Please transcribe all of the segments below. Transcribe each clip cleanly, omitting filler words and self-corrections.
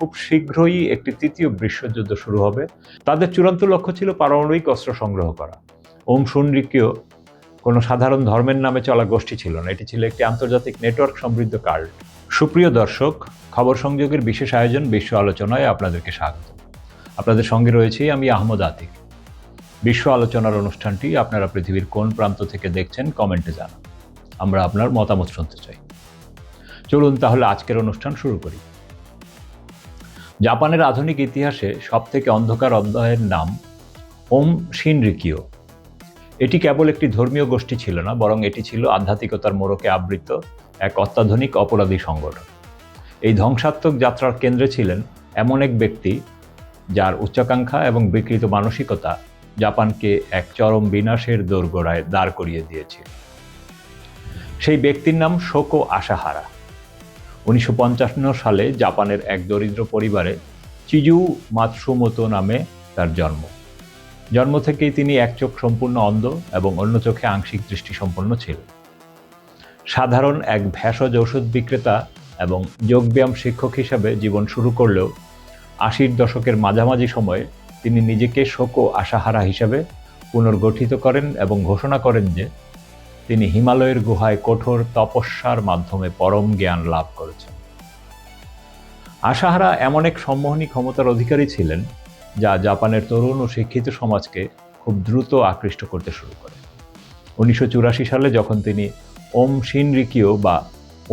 খুব শীঘ্রই একটি তৃতীয় বিশ্বযুদ্ধ শুরু হবে। তাদের চূড়ান্ত লক্ষ্য ছিল পারমাণবিক অস্ত্র সংগ্রহ করা। ওম শুনরিকিও কোনো সাধারণ ধর্মের নামে চলা গোষ্ঠী ছিল না, এটি ছিল একটি আন্তর্জাতিক নেটওয়ার্ক সমৃদ্ধ কাল্ট। সুপ্রিয় দর্শক, খবর সংযোগের বিশেষ আয়োজন বিশ্ব আলোচনায় আপনাদেরকে স্বাগত। আপনাদের সঙ্গে রয়েছি আমি আহমদ আতিক। বিশ্ব আলোচনার অনুষ্ঠানটি আপনারা পৃথিবীর কোন প্রান্ত থেকে দেখছেন কমেন্টে জানান, আমরা আপনার মতামত শুনতে চাই। চলুন তাহলে আজকের অনুষ্ঠান শুরু করি। জাপানের আধুনিক ইতিহাসে সবথেকে অন্ধকার অধ্যায়ের নাম ওম শিনরিকিও। এটি কেবল একটি ধর্মীয় গোষ্ঠী ছিল না, বরং এটি ছিল আধ্যাত্মিকতার মোড়কে আবৃত এক অত্যাধুনিক অপরাধী সংগঠন। এই ধ্বংসাত্মক যাত্রার কেন্দ্রে ছিলেন এমন এক ব্যক্তি যার উচ্চাকাঙ্ক্ষা এবং বিকৃত মানসিকতা জাপানকে এক চরম বিনাশের দোরগোড়ায় দাঁড় করিয়ে দিয়েছিল। সেই ব্যক্তির নাম শোকো আসাহারা। 1955 সালে জাপানের এক দরিদ্র পরিবারে চিজু মাতসুমোতো নামে তার জন্ম থেকেই তিনি এক চোখ সম্পূর্ণ অন্ধ এবং অন্য চোখে আংশিক দৃষ্টিসম্পন্ন ছিলেন। সাধারণ এক ভেষজ ঔষধ বিক্রেতা এবং যোগব্যায়াম শিক্ষক হিসাবে জীবন শুরু করলেও 80-র দশকের মাঝামাঝি সময়ে তিনি নিজেকে শোকো আসাহারা হিসাবে পুনর্গঠিত করেন এবং ঘোষণা করেন যে তিনি হিমালয়ের গুহায় কঠোর তপস্যার মাধ্যমে পরম জ্ঞান লাভ করেছেন। আসাহারা এমন এক সম্মোহনী ক্ষমতার অধিকারী ছিলেন যা জাপানের তরুণ ও শিক্ষিত সমাজকে খুব দ্রুত আকৃষ্ট করতে শুরু করে। 1984 সালে যখন তিনি ওম শিনরিকিও বা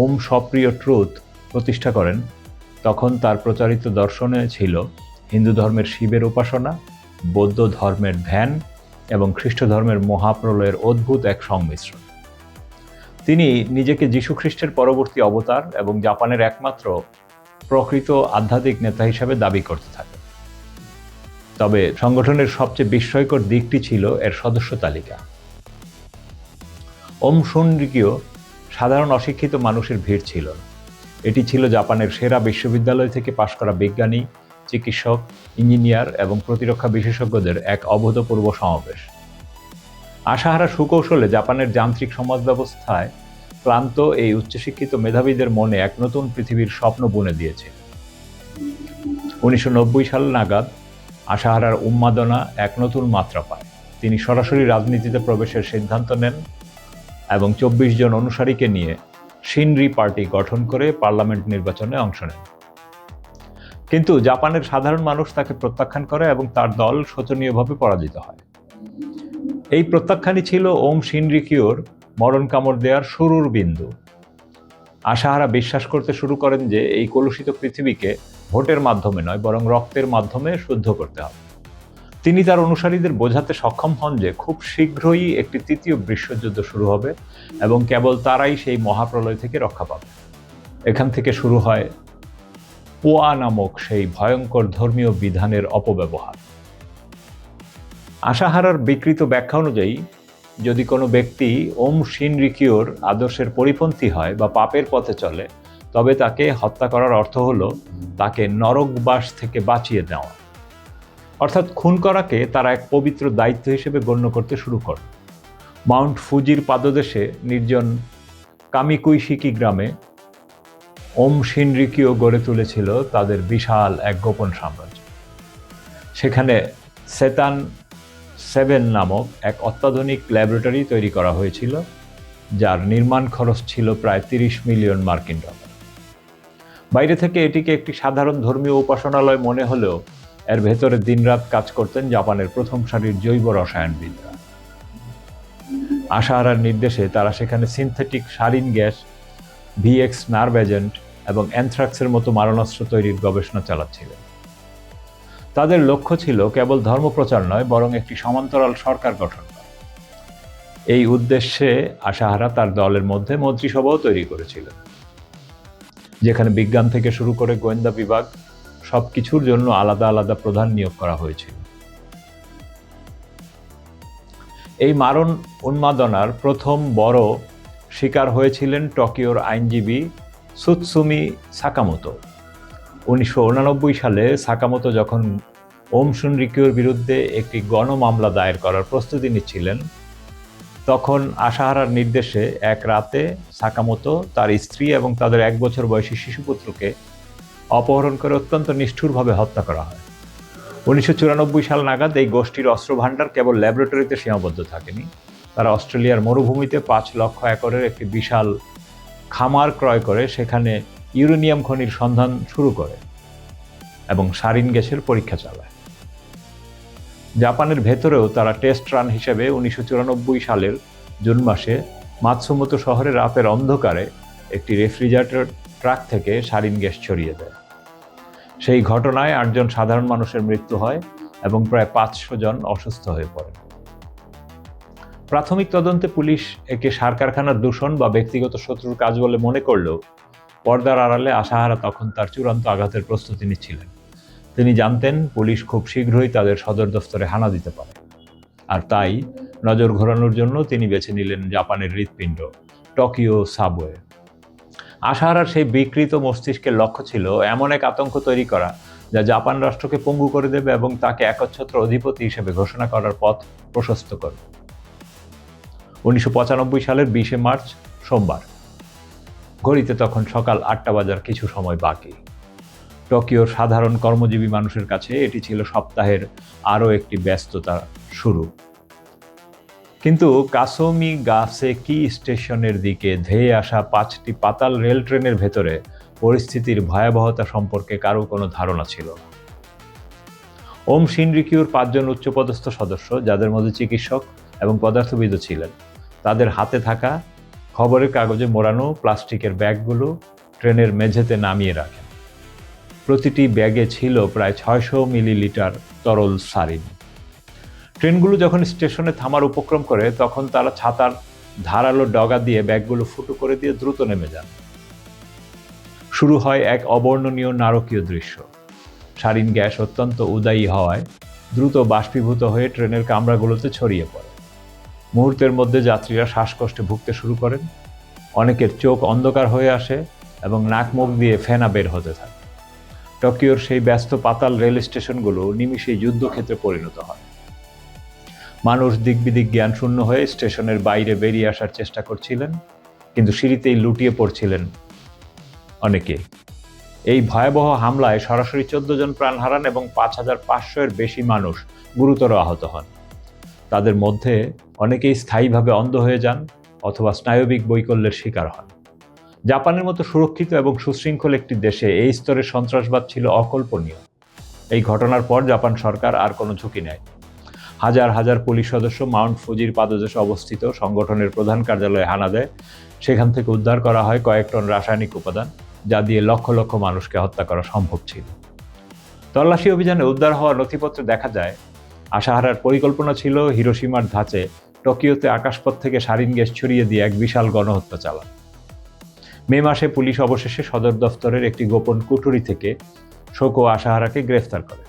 ওম সপ্রিয় ট্রুথ প্রতিষ্ঠা করেন, তখন তার প্রচারিত দর্শনে ছিল হিন্দু ধর্মের শিবের উপাসনা, বৌদ্ধ ধর্মের ধ্যান এবং খ্রিস্ট ধর্মের মহাপ্রলয়ের অদ্ভুত এক সংমিশ্রণ। তিনি নিজেকে যীশু খ্রিস্টের পরবর্তী অবতার এবং জাপানের একমাত্র প্রকৃত আধ্যাত্মিক নেতা হিসাবে দাবি করতে থাকেন। তবে সংগঠনের সবচেয়ে বিস্ময়কর দিকটি ছিল এর সদস্য তালিকা। ওম শুনরিকিও সাধারণ অশিক্ষিত মানুষের ভিড় ছিল না। এটি ছিল জাপানের সেরা বিশ্ববিদ্যালয় থেকে পাশ করা বিজ্ঞানী, চিকিৎসক, ইঞ্জিনিয়ার এবং প্রতিরক্ষা বিশেষজ্ঞদের এক অভূতপূর্ব সমাবেশ। আসাহারা সুকৌশলে জাপানের যান্ত্রিক সমাজ ব্যবস্থায় ক্লান্ত এই উচ্চশিক্ষিত মেধাবীদের মনে এক নতুন পৃথিবীর স্বপ্ন বুনে দিয়েছে। 1990 সাল নাগাদ আসাহারার উন্মাদনা এক নতুন মাত্রা পায়। তিনি সরাসরি রাজনীতিতে প্রবেশের সিদ্ধান্ত নেন এবং 24 জন অনুসারীকে নিয়ে শিনরি পার্টি গঠন করে পার্লামেন্ট নির্বাচনে অংশ নেন। কিন্তু জাপানের সাধারণ মানুষ তাকে প্রত্যাখ্যান করে এবং তার দল শোচনীয়ভাবে পরাজিত হয়। এই প্রত্যাখ্যানই ছিল ওম শিনরিকিওর মরণ কামড় দেওয়ার শুরুর বিন্দু। আসাহারা বিশ্বাস করতে শুরু করেন যে এই কলুষিত পৃথিবীকে ভোটের মাধ্যমে নয়, বরং রক্তের মাধ্যমে শুদ্ধ করতে হবে। তিনি তার অনুসারীদের বোঝাতে সক্ষম হন যে খুব শীঘ্রই একটি তৃতীয় বিশ্বযুদ্ধ শুরু হবে এবং কেবল তারাই সেই মহাপ্রলয় থেকে রক্ষা পাবে। এখান থেকে শুরু হয় পোয়া নামক সেই ভয়ঙ্কর ধর্মীয় বিধানের অপব্যবহার। আসাহারার বিকৃত ব্যাখ্যা অনুযায়ী, যদি কোনো ব্যক্তি ওম শিনরিকিওর আদর্শের পরিপন্থী হয় বা পাপের পথে চলে, তবে তাকে হত্যা করার অর্থ হলো তাকে নরকবাস থেকে বাঁচিয়ে দেওয়া। অর্থাৎ খুন করাকে তারা এক পবিত্র দায়িত্ব হিসেবে গণ্য করতে শুরু করে। মাউন্ট ফুজির পাদদেশে নির্জন কামিকুইশিকি গ্রামে ওম শিনরিকিও গড়ে তুলেছিল তাদের বিশাল এক গোপন সাম্রাজ্য। সেখানে সেতান 7 নামক এক অত্যাধুনিক ল্যাবরেটরি তৈরি করা হয়েছিল, যার নির্মাণ খরচ ছিল প্রায় 30 মিলিয়ন মার্কিন ডলার। বাইরে থেকে এটিকে একটি সাধারণ ধর্মীয় উপাসনালয় মনে হলেও এর ভেতরে দিনরাত কাজ করতেন জাপানের প্রথম সারির জৈব রসায়নবিদরা। আসাহারার নির্দেশে তারা সেখানে synthetic sarin gas, VX nerve agent এবং অ্যানথ্রাক্সের মতো মারণাস্ত্র তৈরির গবেষণা চালাচ্ছিলেন। তাদের লক্ষ্য ছিল কেবল ধর্মপ্রচার নয়, বরং একটি সমান্তরাল সরকার গঠন করা। এই উদ্দেশ্যে আসাহারা তার দলের মধ্যে মন্ত্রিসভাও তৈরি করেছিলেন, যেখানে বিজ্ঞান থেকে শুরু করে গোয়েন্দা বিভাগ সবকিছুর জন্য আলাদা আলাদা প্রধান নিয়োগ করা হয়েছিল। এই মারণ উন্মাদনার প্রথম বড় শিকার হয়েছিলেন টোকিওর আইনজীবী সুতসুমি সাকামোতো। 1989 সালে সাকামোতো যখন ওম শুনরিকিওর বিরুদ্ধে একটি গণমামলা দায়ের করার প্রস্তুতি নিচ্ছিলেন, তখন আসাহারার নির্দেশে এক রাতে সাকামোতো তার স্ত্রী এবং তাদের 1 বছর বয়সী শিশুপুত্রকে অপহরণ করে অত্যন্ত নিষ্ঠুরভাবে হত্যা করা হয়। 1994 সাল নাগাদ এই গোষ্ঠীর অস্ত্রভাণ্ডার কেবল ল্যাবরেটরিতে সীমাবদ্ধ থাকেনি। তারা অস্ট্রেলিয়ার মরুভূমিতে 5 লক্ষ একরের একটি বিশাল খামার ক্রয় করে সেখানে ইউরেনিয়াম খনির সন্ধান শুরু করে এবং সারিন গ্যাসের পরীক্ষা চালায়। জাপানের ভেতরেও তারা টেস্ট রান হিসেবে 1994 সালের জুন মাসে মাতসুমোতো শহরে রাতের অন্ধকারে একটি রেফ্রিজারেটর ট্রাক থেকে সারিন গ্যাস ছড়িয়ে দেয়। সেই ঘটনায় 8 জন সাধারণ মানুষের মৃত্যু হয় এবং প্রায় 500 জন অসুস্থ হয়ে পড়ে। প্রাথমিক তদন্তে পুলিশ একে সার কারখানার দূষণ বা ব্যক্তিগত শত্রুর কাজ বলে মনে করলেও পর্দার আড়ালে আশাহারা তখন তার চূড়ান্ত আঘাতের প্রস্তুতি নিচ্ছিলেন। তিনি জানতেন পুলিশ খুব শীঘ্রই তাদের সদর দফতরে হানা দিতে পারে, আর তাই নজর ঘোরানোর জন্য তিনি বেছে নিলেন জাপানের হৃৎপিণ্ড টোকিও সাবওয়ে। আশাহারার সেই বিকৃত মস্তিষ্কের লক্ষ্য ছিল এমন এক আতঙ্ক তৈরি করা যা জাপান রাষ্ট্রকে পঙ্গু করে দেবে এবং তাকে একচ্ছত্র অধিপতি হিসেবে ঘোষণা করার পথ প্রশস্ত করবে। 1995 সালের 20 মার্চ সোমবার, ঘড়িতে তখন সকাল 8টা বাজার কিছু সময় বাকি। টোকিওর সাধারণ কর্মজীবী মানুষের কাছে এটি ছিল সপ্তাহের আরও একটি ব্যস্ততা শুরু। কিন্তু কাসোমিগাসেকি স্টেশনের দিকে ধেয়ে আসা 5টি পাতাল রেল ট্রেনের ভেতরে পরিস্থিতির ভয়াবহতা সম্পর্কে কারো কোনো ধারণা ছিল না। ওম শিনরিকিউর 5 জন উচ্চপদস্থ সদস্য, যাদের মধ্যে চিকিৎসক এবং পদার্থবিদও ছিলেন, তাদের হাতে থাকা খবরের কাগজে মোড়ানো প্লাস্টিকের ব্যাগগুলো ট্রেনের মেঝেতে নামিয়ে রাখেন। প্রতিটি ব্যাগে ছিল প্রায় 600 মিলিলিটার তরল সারিন। ট্রেনগুলো যখন স্টেশনে থামার উপক্রম করে তখন তারা ছাতার ধারালো ডগা দিয়ে ব্যাগগুলো ফুটো করে দিয়ে দ্রুত নেমে যান। শুরু হয় এক অবর্ণনীয় নারকীয় দৃশ্য। সারিন গ্যাস অত্যন্ত উদায়ী হওয়ায় দ্রুত বাষ্পীভূত হয়ে ট্রেনের কামরাগুলোতে ছড়িয়ে পড়ে। মুহূর্তের মধ্যে যাত্রীরা শ্বাসকষ্টে ভুগতে শুরু করেন, অনেকের চোখ অন্ধকার হয়ে আসে এবং নাক মুখ দিয়ে ফেনা বের হতে থাকে। টোকিওর সেই ব্যস্ত পাতাল রেল স্টেশনগুলো নিমিষেই যুদ্ধক্ষেত্রে পরিণত হয়। মানুষ দিকবিদিক জ্ঞান শূন্য হয়ে স্টেশনের বাইরে বেরিয়ে আসার চেষ্টা করছিলেন, কিন্তু সিঁড়িতেই লুটিয়ে পড়ছিলেন অনেকে। এই ভয়াবহ হামলায় সরাসরি 14 জন প্রাণ হারান এবং 5500-এর বেশি মানুষ গুরুতর আহত হন। তাদের মধ্যে অনেকেই স্থায়ীভাবে অন্ধ হয়ে যান অথবা স্নায়বিক বৈকল্যের শিকার হন। জাপানের মতো সুরক্ষিত এবং সুশৃঙ্খল একটি দেশে এই স্তরের সন্ত্রাসবাদ ছিল অকল্পনীয়। এই ঘটনার পর জাপান সরকার আর কোনো ঝুঁকি নেয়। হাজার হাজার পুলিশ সদস্য মাউন্ট ফুজির পাদদেশে অবস্থিত সংগঠনের প্রধান কার্যালয়ে হানা দেয়। সেখান থেকে উদ্ধার করা হয় কয়েক টন রাসায়নিক উপাদান, যা দিয়ে লক্ষ লক্ষ মানুষকে হত্যা করা সম্ভব ছিল। তল্লাশি অভিযানে উদ্ধার হওয়া নথিপত্রে দেখা যায়, আশাহারার পরিকল্পনা ছিল হিরোশিমার ধাঁচে টোকিওতে আকাশপথ থেকে সারিন গ্যাস ছড়িয়ে দিয়ে এক বিশাল গণহত্যা চালান। মে মাসে পুলিশ অবশেষে সদর দফতরের একটি গোপন কুঠুরি থেকে শোকো আশাহারাকে গ্রেফতার করে।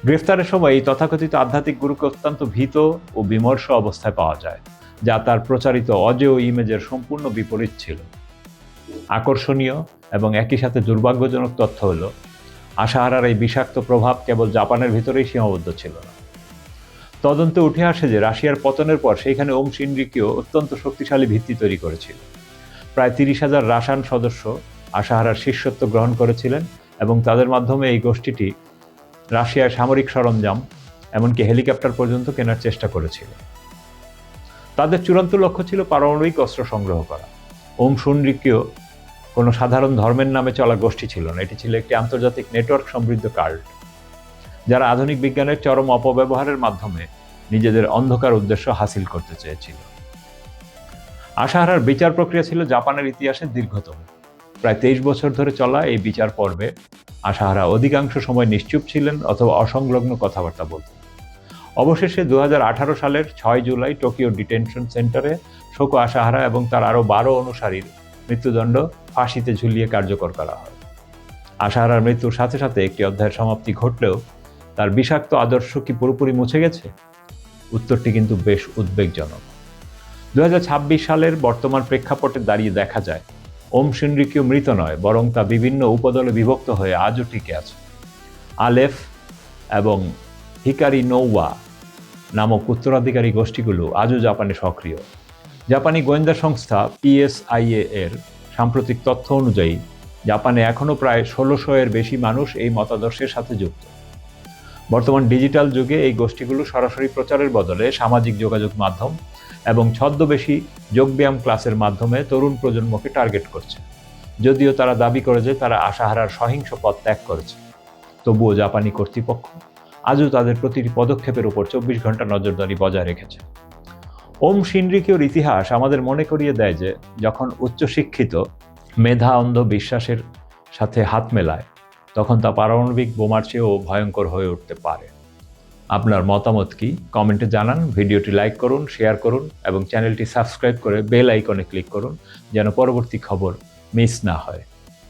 গ্রেফতারের সময় এই তথাকথিত আধ্যাত্মিক গুরুকে অত্যন্ত ভীত ও বিমর্ষ অবস্থায় পাওয়া যায়, যা তার প্রচারিত অজেয় ইমেজের সম্পূর্ণ বিপরীত ছিল। আকর্ষণীয় এবং একই সাথে দুর্ভাগ্যজনক তথ্য হলো, আশাহারার এই বিষাক্ত প্রভাব কেবল জাপানের ভিতরেই সীমাবদ্ধ ছিল না। তদন্তে উঠে আসে যে রাশিয়ার পতনের পর সেইখানে ওম শিনরিকিও অত্যন্ত শক্তিশালী ভিত্তি তৈরি করেছিল। প্রায় 30,000 রাশান সদস্য আশাহারার শিষ্যত্ব গ্রহণ করেছিলেন এবং তাদের মাধ্যমে এই গোষ্ঠীটি রাশিয়ার সামরিক সরঞ্জাম, এমনকি হেলিকপ্টার পর্যন্ত কেনার চেষ্টা করেছিল। তাদের চূড়ান্ত লক্ষ্য ছিল পারমাণবিক অস্ত্র সংগ্রহ করা। ওম শিনরিকিও কোনো সাধারণ ধর্মের নামে চলা গোষ্ঠী ছিল না, এটি ছিল একটি আন্তর্জাতিক নেটওয়ার্ক সমৃদ্ধ কাল্ট, যারা আধুনিক বিজ্ঞানের চরম অপব্যবহারের মাধ্যমে নিজেদের অন্ধকার উদ্দেশ্য হাসিল করতে চেয়েছিল। আশাহারার বিচার প্রক্রিয়া ছিল জাপানের ইতিহাসে দীর্ঘতম। প্রায় 23 বছর ধরে চলা এই বিচার পর্বে আশাহারা অধিকাংশ সময় নিশ্চুপ ছিলেন অথবা অসংলগ্ন কথাবার্তা বলতেন। অবশেষে 2018 সালের 6 জুলাই টোকিও ডিটেনশন সেন্টারে শোকো আশাহারা এবং তার আরও 12 অনুসারীর মৃত্যুদণ্ড ফাঁসিতে ঝুলিয়ে কার্যকর করা হয়। আশাহারার মৃত্যুর সাথে সাথে একটি অধ্যায়ের সমাপ্তি ঘটলেও তার বিষাক্ত আদর্শ কি পুরোপুরি মুছে গেছে? উত্তরটি কিন্তু বেশ উদ্বেগজনক। 2026 সালের বর্তমান প্রেক্ষাপটে দাঁড়িয়ে দেখা যায়, ওম শিনরিকিও মৃত নয়, বরং তা বিভিন্ন উপদলে বিভক্ত হয়ে আজও টিকে আছে। আলেফ এবং হিকারি নৌয়া নামক উত্তরাধিকারী গোষ্ঠীগুলো আজও জাপানে সক্রিয়। জাপানি গোয়েন্দা সংস্থা PSIA এর সাম্প্রতিক তথ্য অনুযায়ী জাপানে এখনও প্রায় ১৬০০ এর বেশি মানুষ এই মতাদর্শের সাথে যুক্ত। বর্তমান ডিজিটাল যুগে এই গোষ্ঠীগুলো সরাসরি প্রচারের বদলে সামাজিক যোগাযোগ মাধ্যম এবং ছদ্মবেশী যোগব্যায়াম ক্লাসের মাধ্যমে তরুণ প্রজন্মকে টার্গেট করছে। যদিও তারা দাবি করে যে তারা আশাহারার সহিংস পথ ত্যাগ করেছে, তবুও জাপানি কর্তৃপক্ষ আজও তাদের প্রতিটি পদক্ষেপের উপর ২৪ ঘন্টা নজরদারি বজায় রেখেছে। ওম শিনরিকিওর ইতিহাস আমাদের মনে করিয়ে দেয় যে যখন উচ্চশিক্ষিত মেধা অন্ধ বিশ্বাসের সাথে হাত মেলায়, তখন তা পারমাণবিক বোমার চেয়েও ভয়ঙ্কর হয়ে উঠতে পারে। আপনার মতামত কি? কমেন্টে জানান। ভিডিওটি লাইক করুন, শেয়ার করুন এবং চ্যানেলটি সাবস্ক্রাইব করে বেল আইকনে ক্লিক করুন যেন পরবর্তী খবর মিস না হয়।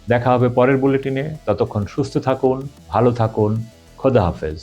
দেখা হবে পরের বুলেটিনে। ততক্ষণ সুস্থ থাকুন, ভালো থাকুন। খোদা হাফেজ।